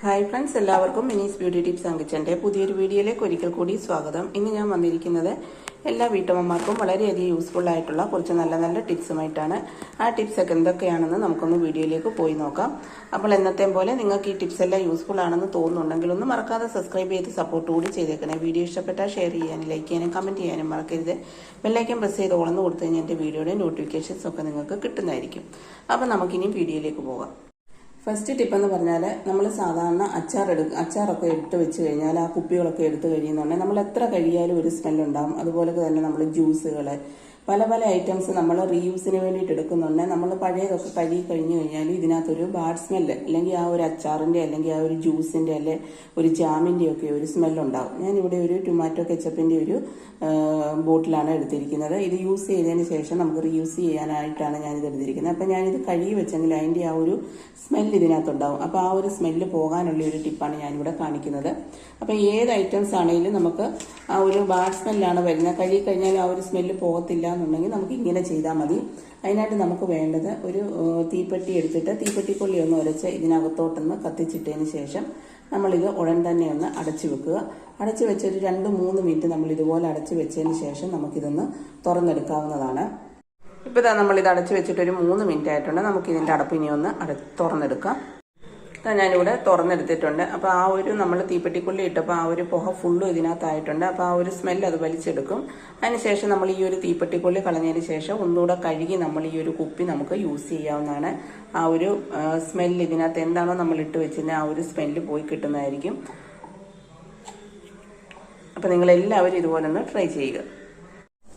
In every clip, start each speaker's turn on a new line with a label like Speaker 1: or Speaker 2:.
Speaker 1: Hi friends, എല്ലാവർക്കും മിനീസ് beauty tips and കിച്ചൻ്റെ പുതിയൊരു വീഡിയോയിലേക്ക് ഒരിക്കൽ കൂടി സ്വാഗതം. ഇന്ന് ഞാൻ വന്നിരിക്കുന്നത് എല്ലാ വീട്ടമ്മമാർക്കും വളരെയധികം യൂസ്ഫുൾ ആയിട്ടുള്ള കുറച്ച് നല്ല നല്ല ടിപ്സുമായിട്ടാണ്. ആ ടിപ്സൊക്കെ എന്തൊക്കെയാണെന്ന് നമുക്കൊന്ന് വീഡിയോയിലേക്ക് പോയി നോക്കാം. അപ്പോൾ എന്നത്തെയും പോലെ നിങ്ങൾക്ക് ഈ ടിപ്സ് എല്ലാം യൂസ്ഫുൾ ആണെന്ന് തോന്നുന്നുണ്ടെങ്കിൽ ഒന്ന് മറക്കാതെ സബ്സ്ക്രൈബ് ചെയ്ത് സപ്പോർട്ട് കൂടി ചെയ്തേക്കണേ. വീഡിയോ ഇഷ്ടപ്പെട്ടാൽ ഷെയർ ചെയ്യാനും ലൈക്ക് ചെയ്യാനും കമൻറ്റ് ചെയ്യാനും മറക്കരുത്. ബെല്ലൈക്കൻ പ്രസ് ചെയ്ത് ഓളന്ന് കൊടുത്തു കഴിഞ്ഞാൽ എൻ്റെ വീഡിയോയുടെ നോട്ടിഫിക്കേഷൻസ് ഒക്കെ നിങ്ങൾക്ക് കിട്ടുന്നതായിരിക്കും. അപ്പോൾ നമുക്കിനി വീഡിയോയിലേക്ക് പോകാം. ഫസ്റ്റ് ടിപ്പ് എന്ന് പറഞ്ഞാൽ നമ്മൾ സാധാരണ അച്ചാറൊക്കെ എടുത്ത് വെച്ച് കഴിഞ്ഞാൽ ആ കുപ്പികളൊക്കെ എടുത്ത് കഴിയുന്നുണ്ടെങ്കിൽ നമ്മൾ എത്ര കഴിയാലും ഒരു സ്മെല്ലുണ്ടാകും. അതുപോലെ തന്നെ നമ്മൾ ജ്യൂസുകൾ പല പല ഐറ്റംസ് നമ്മൾ റീയൂസിന് വേണ്ടിയിട്ട് എടുക്കുന്നുണ്ടെങ്കിൽ നമ്മൾ പഴയതൊക്കെ കഴുകി കഴിഞ്ഞ് കഴിഞ്ഞാൽ ഇതിനകത്തൊരു ബാഡ് സ്മെല്ല് അല്ലെങ്കിൽ ആ ഒരു അച്ചാറിൻ്റെ അല്ലെങ്കിൽ ആ ഒരു ജ്യൂസിൻ്റെ അല്ലെങ്കിൽ ഒരു ജാമിൻ്റെ ഒക്കെ ഒരു സ്മെല്ലുണ്ടാകും. ഞാനിവിടെ ഒരു ടൊമാറ്റോ കെച്ചപ്പിൻ്റെ ഒരു ബോട്ടിലാണ് എടുത്തിരിക്കുന്നത്. ഇത് യൂസ് ചെയ്തതിന് ശേഷം നമുക്ക് റീയൂസ് ചെയ്യാനായിട്ടാണ് ഞാനിത് എടുത്തിരിക്കുന്നത്. അപ്പം ഞാനിത് കഴുകി വെച്ചെങ്കിൽ അതിൻ്റെ ആ ഒരു സ്മെല്ല് ഇതിനകത്തുണ്ടാവും. അപ്പോൾ ആ ഒരു സ്മെല്ല് പോകാനുള്ള ഒരു ടിപ്പാണ് ഞാനിവിടെ കാണിക്കുന്നത്. അപ്പം ഏത് ഐറ്റംസ് ആണെങ്കിലും നമുക്ക് ആ ഒരു ബാഡ് സ്മെല്ലാണ് വരുന്നത്. കഴുകി കഴിഞ്ഞാൽ ആ ഒരു സ്മെല്ല് പോകത്തില്ല എന്നുണ്ടെങ്കിൽ നമുക്ക് ഇങ്ങനെ ചെയ്താൽ മതി. അതിനായിട്ട് നമുക്ക് വേണ്ടത് ഒരു തീപ്പെട്ടി എടുത്തിട്ട് തീപ്പെട്ടിക്കൊള്ളി ഒന്ന് ഉരച്ച് ഇതിനകത്തോട്ടൊന്ന് കത്തിച്ചിട്ടതിന് ശേഷം നമ്മളിത് ഉടൻ തന്നെ ഒന്ന് അടച്ചു വെക്കുക. അടച്ചു വെച്ചൊരു 2-3 മിനിറ്റ് നമ്മൾ ഇതുപോലെ അടച്ചു വെച്ചതിന് ശേഷം നമുക്കിതൊന്ന് തുറന്നെടുക്കാവുന്നതാണ്. ഇപ്പോൾ ഇതാ നമ്മളിത് അടച്ചു വെച്ചിട്ട് ഒരു 3 മിനിറ്റ് ആയിട്ടുണ്ട്. നമുക്കിതിൻ്റെ അടപ്പിനി ഒന്ന് തുറന്നെടുക്കാം. ഞാനിവിടെ തുറന്നെടുത്തിട്ടുണ്ട്. അപ്പോൾ ആ ഒരു നമ്മൾ തീപ്പെട്ടിക്കൊള്ളി ഇട്ടപ്പോൾ ആ ഒരു പുക ഫുള്ളും ഇതിനകത്തായിട്ടുണ്ട്. അപ്പോൾ ആ ഒരു സ്മെല്ല് അത് വലിച്ചെടുക്കും. അതിനുശേഷം നമ്മൾ ഈ ഒരു തീപ്പെട്ടിക്കൊള്ളി കളഞ്ഞതിന് ശേഷം ഒന്നുകൂടെ കഴുകി നമ്മൾ ഈ ഒരു കുപ്പി നമുക്ക് യൂസ് ചെയ്യാവുന്നതാണ്. ആ ഒരു സ്മെല്ല് ഇതിനകത്ത് എന്താണോ നമ്മൾ ഇട്ട് വെച്ചിരുന്നത് ആ ഒരു സ്മെല്ല് പോയി കിട്ടുന്നതായിരിക്കും. അപ്പോൾ നിങ്ങളെല്ലാവരും ഇതുപോലെ ഒന്ന് ട്രൈ ചെയ്യുക.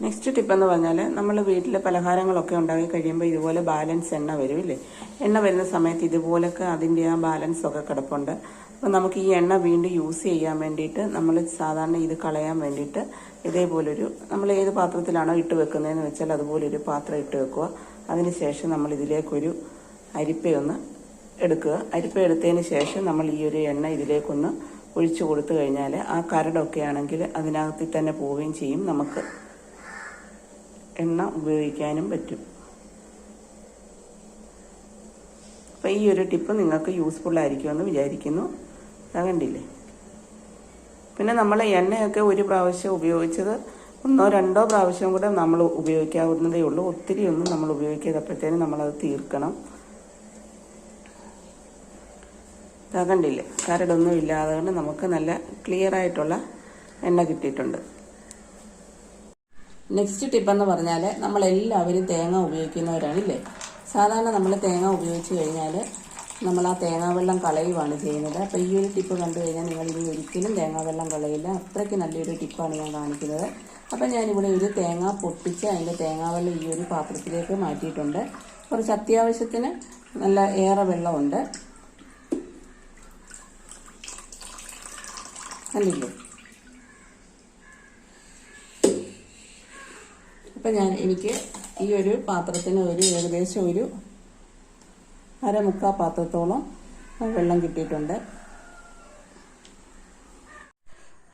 Speaker 1: നെക്സ്റ്റ് ടിപ്പ് എന്ന് പറഞ്ഞാൽ നമ്മൾ വീട്ടിൽ പലഹാരങ്ങളൊക്കെ ഉണ്ടാക്കി കഴിയുമ്പോൾ ഇതുപോലെ ബാലൻസ് എണ്ണ വരും ഇല്ലേ. എണ്ണ വരുന്ന സമയത്ത് ഇതുപോലൊക്കെ അതിൻ്റെ ആ ബാലൻസ് ഒക്കെ കിടപ്പുണ്ട്. അപ്പോൾ നമുക്ക് ഈ എണ്ണ വീണ്ടും യൂസ് ചെയ്യാൻ വേണ്ടിയിട്ട് നമ്മൾ സാധാരണ ഇത് കളയാൻ വേണ്ടിയിട്ട് ഇതേപോലൊരു നമ്മൾ ഏത് പാത്രത്തിലാണോ ഇട്ട് വെക്കുന്നതെന്ന് വെച്ചാൽ അതുപോലൊരു പാത്രം ഇട്ട് വെക്കുക. അതിനുശേഷം നമ്മൾ ഇതിലേക്കൊരു അരിപ്പയൊന്ന് എടുക്കുക. അരിപ്പ എടുത്തതിന് ശേഷം നമ്മൾ ഈ ഒരു എണ്ണ ഇതിലേക്കൊന്ന് ഒഴിച്ചു കൊടുത്തു കഴിഞ്ഞാൽ ആ കരടൊക്കെ ആണെങ്കിൽ അതിനകത്തിൽ തന്നെ പോവുകയും ചെയ്യും. നമുക്ക് എണ്ണ ഉപയോഗിക്കാനും പറ്റും. അപ്പം ഈ ഒരു ടിപ്പ് നിങ്ങൾക്ക് യൂസ്ഫുൾ ആയിരിക്കുമെന്ന് വിചാരിക്കുന്നു. കണ്ടില്ലേ. പിന്നെ നമ്മൾ എണ്ണയൊക്കെ ഒരു പ്രാവശ്യം ഉപയോഗിച്ചത് 1-2 പ്രാവശ്യം കൂടെ നമ്മൾ ഉപയോഗിക്കാവുന്നതേ ഉള്ളൂ. ഒത്തിരി ഒന്നും നമ്മൾ ഉപയോഗിക്കാത്തപ്പോഴത്തേനും നമ്മളത് തീർക്കണം. കണ്ടില്ലേ, കരടൊന്നും ഇല്ലാതെ കൊണ്ട് നമുക്ക് നല്ല ക്ലിയർ ആയിട്ടുള്ള എണ്ണ കിട്ടിയിട്ടുണ്ട്. നെക്സ്റ്റ് ടിപ്പ് എന്ന് പറഞ്ഞാൽ നമ്മളെല്ലാവരും തേങ്ങ ഉപയോഗിക്കുന്നവരാണില്ലേ. സാധാരണ നമ്മൾ തേങ്ങ ഉപയോഗിച്ച് കഴിഞ്ഞാൽ നമ്മൾ ആ തേങ്ങാവെള്ളം കളയുവാണ് ചെയ്യുന്നത്. അപ്പോൾ ഈ ഒരു ടിപ്പ് കണ്ടു കഴിഞ്ഞാൽ നിങ്ങൾ ഇനി ഒരിക്കലും തേങ്ങാവെള്ളം കളയില്ല. അത്രയ്ക്ക് നല്ലൊരു ടിപ്പാണ് ഞാൻ കാണിക്കുന്നത്. അപ്പം ഞാനിവിടെ ഒരു തേങ്ങ പൊട്ടിച്ച് അതിൻ്റെ തേങ്ങാവെള്ളം ഈ ഒരു പാത്രത്തിലേക്ക് മാറ്റിയിട്ടുണ്ട്. കുറച്ച് അത്യാവശ്യത്തിന് നല്ല ഏറെ വെള്ളമുണ്ട്. കണ്ടില്ലേ. അപ്പം എനിക്ക് ഈ ഒരു പാത്രത്തിന് ഏകദേശം ഒരു 1/4 പാത്രത്തോളം വെള്ളം കിട്ടിയിട്ടുണ്ട്.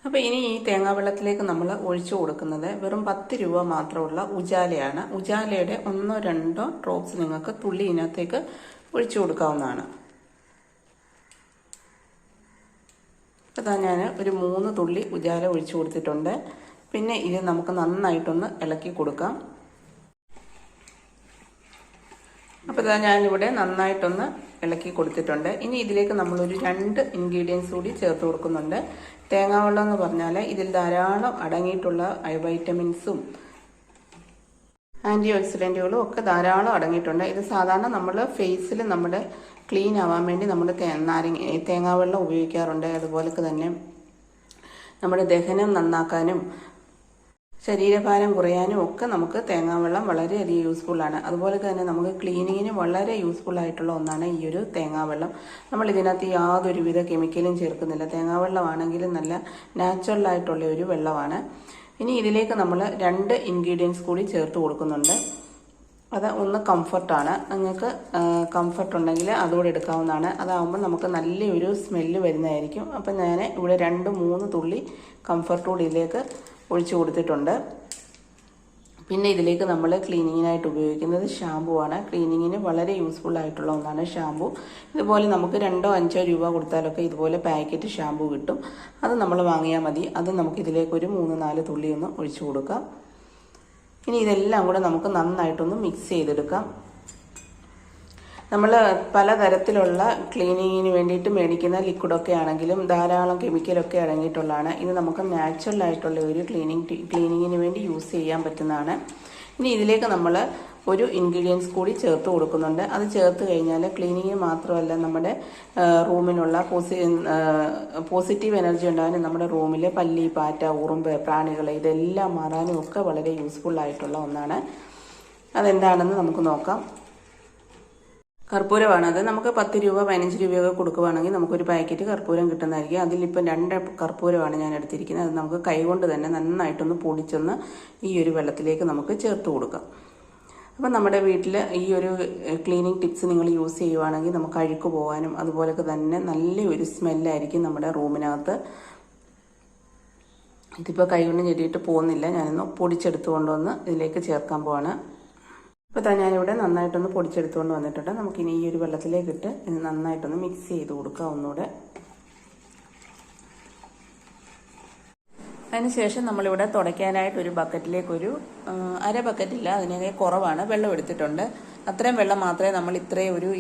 Speaker 1: അപ്പോൾ ഇനി ഈ തേങ്ങാവെള്ളത്തിലേക്ക് നമ്മൾ ഒഴിച്ചു കൊടുക്കുന്നത് വെറും 10 രൂപ മാത്രമുള്ള ഉജാലയാണ്. ഉജാലയുടെ 1-2 ഡ്രോപ്സ് നിങ്ങൾക്ക് തുള്ളി ഇതിനകത്തേക്ക് ഒഴിച്ചു കൊടുക്കാവുന്നതാണ്. അപ്പോൾ ഞാൻ ഒരു 3 തുള്ളി ഉജാല ഒഴിച്ചു കൊടുത്തിട്ടുണ്ട്. പിന്നെ ഇത് നമുക്ക് നന്നായിട്ടൊന്ന് ഇളക്കി കൊടുക്കാം. അപ്പോൾ ഞാനിവിടെ നന്നായിട്ടൊന്ന് ഇളക്കി കൊടുത്തിട്ടുണ്ട്. ഇനി ഇതിലേക്ക് നമ്മളൊരു 2 ഇൻഗ്രീഡിയൻസ് കൂടി ചേർത്ത് കൊടുക്കുന്നുണ്ട്. തേങ്ങാവെള്ളം എന്ന് പറഞ്ഞാൽ ഇതിൽ ധാരാളം അടങ്ങിയിട്ടുള്ള വൈറ്റമിൻസും ആൻറ്റി ഓക്സിഡൻറ്റുകളും ഒക്കെ ധാരാളം അടങ്ങിയിട്ടുണ്ട്. ഇത് സാധാരണ നമ്മൾ ഫേസിൽ നമ്മുടെ ക്ലീൻ ആവാൻ വേണ്ടി നമ്മൾ തേങ്ങാവെള്ളം ഉപയോഗിക്കാറുണ്ട്. അതുപോലെ തന്നെ നമ്മുടെ ദഹനം നന്നാക്കാനും ശരീരഭാരം കുറയാനും ഒക്കെ നമുക്ക് തേങ്ങാവെള്ളം വളരെയധികം യൂസ്ഫുള്ളാണ്. അതുപോലെ തന്നെ നമുക്ക് ക്ലീനിങ്ങിന് വളരെ യൂസ്ഫുൾ ആയിട്ടുള്ള ഒന്നാണ് ഈ ഒരു തേങ്ങാവെള്ളം. നമ്മൾ ഇതിനകത്ത് യാതൊരുവിധ കെമിക്കലും ചേർക്കുന്നില്ല. തേങ്ങാവെള്ളമാണെങ്കിലും നല്ല നാച്ചുറലായിട്ടുള്ള ഒരു വെള്ളമാണ്. ഇനി ഇതിലേക്ക് നമ്മൾ 2 ഇൻഗ്രീഡിയൻസ് കൂടി ചേർത്ത് കൊടുക്കുന്നുണ്ട്. അത് ഒന്ന് കംഫർട്ടാണ്. നിങ്ങൾക്ക് കംഫർട്ട് ഉണ്ടെങ്കിൽ അതുകൂടെ എടുക്കാവുന്നതാണ്. അതാകുമ്പോൾ നമുക്ക് നല്ലൊരു സ്മെല്ല് വരുന്നതായിരിക്കും. അപ്പം ഞാൻ ഇവിടെ 2-3 തുള്ളി കംഫർട്ട് കൂടി ഇതിലേക്ക് ഒഴിച്ചു കൊടുത്തിട്ടുണ്ട്. പിന്നെ ഇതിലേക്ക് നമ്മൾ ക്ലീനിങ്ങിനായിട്ട് ഉപയോഗിക്കുന്നത് ഷാമ്പു ആണ്. ക്ലീനിങ്ങിന് വളരെ യൂസ്ഫുൾ ആയിട്ടുള്ള ഒന്നാണ് ഷാമ്പു. ഇതുപോലെ നമുക്ക് 2-5 രൂപ കൊടുത്താലൊക്കെ ഇതുപോലെ പാക്കറ്റ് ഷാമ്പു കിട്ടും. അത് നമ്മൾ വാങ്ങിയാൽ മതി. അത് നമുക്ക് ഇതിലേക്ക് ഒരു 3-4 തുള്ളി ഒന്ന് ഒഴിച്ചു കൊടുക്കാം. ഇനി ഇതെല്ലാം കൂടെ നമുക്ക് നന്നായിട്ടൊന്ന് മിക്സ് ചെയ്തെടുക്കാം. നമ്മൾ പലതരത്തിലുള്ള ക്ലീനിങ്ങിന് വേണ്ടിയിട്ട് മേടിക്കുന്ന ലിക്വിഡൊക്കെ ആണെങ്കിലും ധാരാളം കെമിക്കലൊക്കെ അടങ്ങിയിട്ടുള്ളതാണ്. ഇത് നമുക്ക് നാച്ചുറൽ ആയിട്ടുള്ള ഒരു ക്ലീനിങ്ങിന് വേണ്ടി യൂസ് ചെയ്യാൻ പറ്റുന്നതാണ്. ഇനി ഇതിലേക്ക് നമ്മൾ ഒരു ഇൻഗ്രീഡിയൻസ് കൂടി ചേർത്ത് കൊടുക്കുന്നുണ്ട്. അത് ചേർത്ത് കഴിഞ്ഞാൽ ക്ലീനിങ്ങിന് മാത്രമല്ല നമ്മുടെ റൂമിനുള്ള പോസിറ്റീവ് എനർജി ഉണ്ടാകാനും നമ്മുടെ റൂമിലെ പല്ലി, പാറ്റ, ഉറുമ്പ്, പ്രാണികൾ ഇതെല്ലാം മാറാനും ഒക്കെ വളരെ യൂസ്ഫുൾ ആയിട്ടുള്ള ഒന്നാണ്. അതെന്താണെന്ന് നമുക്ക് നോക്കാം. കർപ്പൂരമാണ്. അത് നമുക്ക് 10 രൂപ 15 രൂപയൊക്കെ കൊടുക്കുവാണെങ്കിൽ നമുക്കൊരു പാക്കറ്റ് കർപ്പൂരം കിട്ടുന്നതായിരിക്കും. അതിലിപ്പോൾ 2 കർപ്പൂരമാണ് ഞാൻ എടുത്തിരിക്കുന്നത്. അത് നമുക്ക് കൈകൊണ്ട് തന്നെ നന്നായിട്ടൊന്ന് പൊടിച്ചൊന്ന് ഈ ഒരു വെള്ളത്തിലേക്ക് നമുക്ക് ചേർത്ത് കൊടുക്കാം. അപ്പം നമ്മുടെ വീട്ടിൽ ഈ ഒരു ക്ലീനിങ് ടിപ്സ് നിങ്ങൾ യൂസ് ചെയ്യുവാണെങ്കിൽ നമുക്ക് അഴുക്ക് പോകാനും അതുപോലൊക്കെ തന്നെ നല്ലൊരു സ്മെല്ലായിരിക്കും നമ്മുടെ റൂമിനകത്ത്. ഇതിപ്പോൾ കൈകൊണ്ട് ഞെട്ടിയിട്ട് പോകുന്നില്ല. ഞാനൊന്ന് പൊടിച്ചെടുത്ത് കൊണ്ടുവന്ന് ഇതിലേക്ക് ചേർക്കാൻ പോവാണ്. ഇപ്പോൾ ഞാനിവിടെ നന്നായിട്ടൊന്ന് പൊടിച്ചെടുത്തുകൊണ്ട് വന്നിട്ടുണ്ട്. നമുക്കിനി ഈ ഒരു വെള്ളത്തിലേക്കിട്ട് ഇത് നന്നായിട്ടൊന്ന് മിക്സ് ചെയ്ത് കൊടുക്കാം ഒന്നുകൂടെ. അതിനുശേഷം നമ്മളിവിടെ തുടയ്ക്കാനായിട്ട് ഒരു ബക്കറ്റിലേക്ക് അര ബക്കറ്റില്ല, അതിനെ കുറവാണ്, വെള്ളം എടുത്തിട്ടുണ്ട്. അത്രയും വെള്ളം മാത്രമേ നമ്മൾ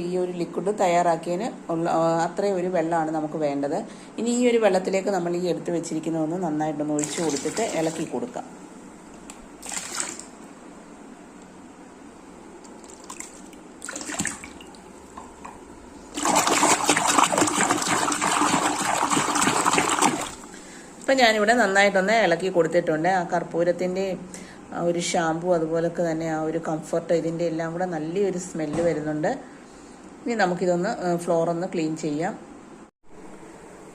Speaker 1: ഈ ഒരു ലിക്വിഡ് തയ്യാറാക്കിയതിന് അത്രയും ഒരു വെള്ളമാണ് നമുക്ക് വേണ്ടത്. ഇനി ഈ ഒരു വെള്ളത്തിലേക്ക് നമ്മൾ ഈ എടുത്ത് വെച്ചിരിക്കുന്നതൊന്ന് നന്നായിട്ടൊന്ന് ഒഴിച്ചു കൊടുത്തിട്ട് ഇളക്കി കൊടുക്കാം. ഇപ്പം ഞാനിവിടെ നന്നായിട്ടൊന്ന് ഇളക്കി കൊടുത്തിട്ടുണ്ട്. ആ കർപ്പൂരത്തിൻ്റെ ഒരു ഷാമ്പു അതുപോലൊക്കെ തന്നെ ആ ഒരു കംഫർട്ട് ഇതിൻ്റെ എല്ലാം കൂടെ നല്ലൊരു സ്മെല്ല് വരുന്നുണ്ട്. ഇനി നമുക്കിതൊന്ന് ഫ്ലോറൊന്ന് ക്ലീൻ ചെയ്യാം.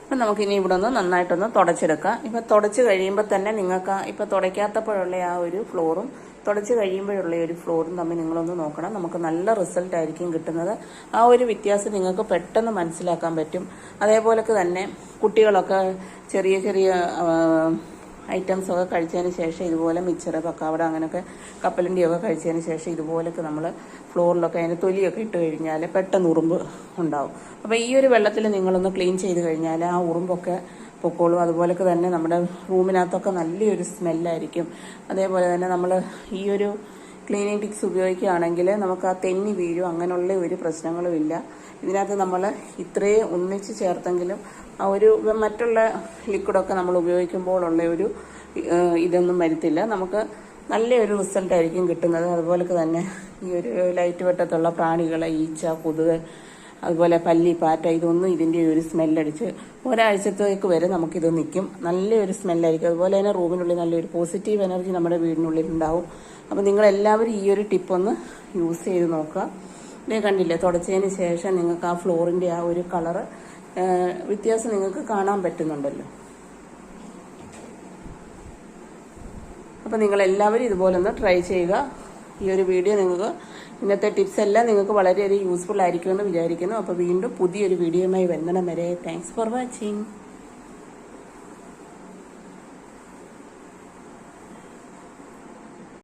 Speaker 1: അപ്പം നമുക്കിനി ഇവിടെ ഒന്ന് നന്നായിട്ടൊന്ന് തുടച്ചെടുക്കാം. ഇപ്പം തുടച്ച് കഴിയുമ്പോൾ തന്നെ നിങ്ങൾക്ക് ഇപ്പം തുടയ്ക്കാത്തപ്പോഴുള്ള ആ ഒരു ഫ്ലോറും തുടച്ച് കഴിയുമ്പോഴുള്ള ഒരു ഫ്ലോറും തമ്മിൽ നിങ്ങളൊന്ന് നോക്കണം. നമുക്ക് നല്ല റിസൾട്ട് ആയിരിക്കും കിട്ടുന്നത്. ആ ഒരു വ്യത്യാസം നിങ്ങൾക്ക് പെട്ടെന്ന് മനസ്സിലാക്കാൻ പറ്റും. അതേപോലൊക്കെ തന്നെ കുട്ടികളൊക്കെ ചെറിയ ചെറിയ ഐറ്റംസൊക്കെ കഴിച്ചതിന് ശേഷം ഇതുപോലെ മിച്ചറ്, പക്കാവട അങ്ങനെയൊക്കെ കപ്പലണ്ടിയൊക്കെ കഴിച്ചതിന് ശേഷം ഇതുപോലൊക്കെ നമ്മൾ ഫ്ലോറിലൊക്കെ അതിന് തൊലിയൊക്കെ ഇട്ട് കഴിഞ്ഞാൽ പെട്ടെന്ന് ഉറുമ്പ് ഉണ്ടാവും. അപ്പോൾ ഈ ഒരു വെള്ളത്തിൽ നിങ്ങളൊന്ന് ക്ലീൻ ചെയ്ത് കഴിഞ്ഞാൽ ആ ഉറുമ്പൊക്കെ പൊക്കോളും. അതുപോലൊക്കെ തന്നെ നമ്മുടെ റൂമിനകത്തൊക്കെ നല്ലൊരു സ്മെല്ലായിരിക്കും. അതേപോലെ തന്നെ നമ്മൾ ഈ ഒരു ക്ലീനിങ് ടിക്സ് ഉപയോഗിക്കുകയാണെങ്കിൽ നമുക്ക് ആ തെന്നി വീഴും, അങ്ങനെയുള്ള ഒരു പ്രശ്നങ്ങളും ഇല്ല. ഇതിനകത്ത് നമ്മൾ ഇത്രയും ഒന്നിച്ച് ചേർത്തെങ്കിലും ആ ഒരു മറ്റുള്ള ലിക്വിഡൊക്കെ നമ്മൾ ഉപയോഗിക്കുമ്പോഴുള്ള ഒരു ഇതൊന്നും വരുത്തില്ല. നമുക്ക് നല്ലൊരു റിസൾട്ടായിരിക്കും കിട്ടുന്നത്. അതുപോലൊക്കെ തന്നെ ഈ ഒരു ലൈറ്റ് വെട്ടത്തുള്ള പ്രാണികൾ, ഈച്ച, കൊതുക്, അതുപോലെ പല്ലി, പാറ്റ ഇതൊന്നും ഇതിൻ്റെ ഒരു സ്മെല്ലടിച്ച് ഒരാഴ്ചത്തേക്ക് വരെ നമുക്കിത് നിൽക്കും. നല്ലൊരു സ്മെല്ലായിരിക്കും. അതുപോലെ തന്നെ റൂമിനുള്ളിൽ നല്ലൊരു പോസിറ്റീവ് എനർജി നമ്മുടെ വീടിനുള്ളിൽ ഉണ്ടാവും. അപ്പോൾ നിങ്ങളെല്ലാവരും ഈ ഒരു ടിപ്പൊന്ന് യൂസ് ചെയ്ത് നോക്കുക. ഇതേ കണ്ടില്ലേ, തുടച്ചതിന് ശേഷം നിങ്ങൾക്ക് ആ ഫ്ലോറിൻ്റെ ആ ഒരു കളറ് വ്യത്യാസം നിങ്ങൾക്ക് കാണാൻ പറ്റുന്നുണ്ടല്ലോ. അപ്പോൾ നിങ്ങളെല്ലാവരും ഇതുപോലൊന്ന് ട്രൈ ചെയ്യുക. ഈ ഒരു വീഡിയോ ഇന്നത്തെ ടിപ്സ് എല്ലാം നിങ്ങൾക്ക് വളരെയധികം യൂസ്ഫുൾ ആയിരിക്കുമെന്ന് വിചാരിക്കുന്നു. അപ്പോൾ വീണ്ടും പുതിയൊരു വീഡിയോയുമായി വരുന്നിടം വരെ താങ്ക്സ് ഫോർ വാച്ചിങ്.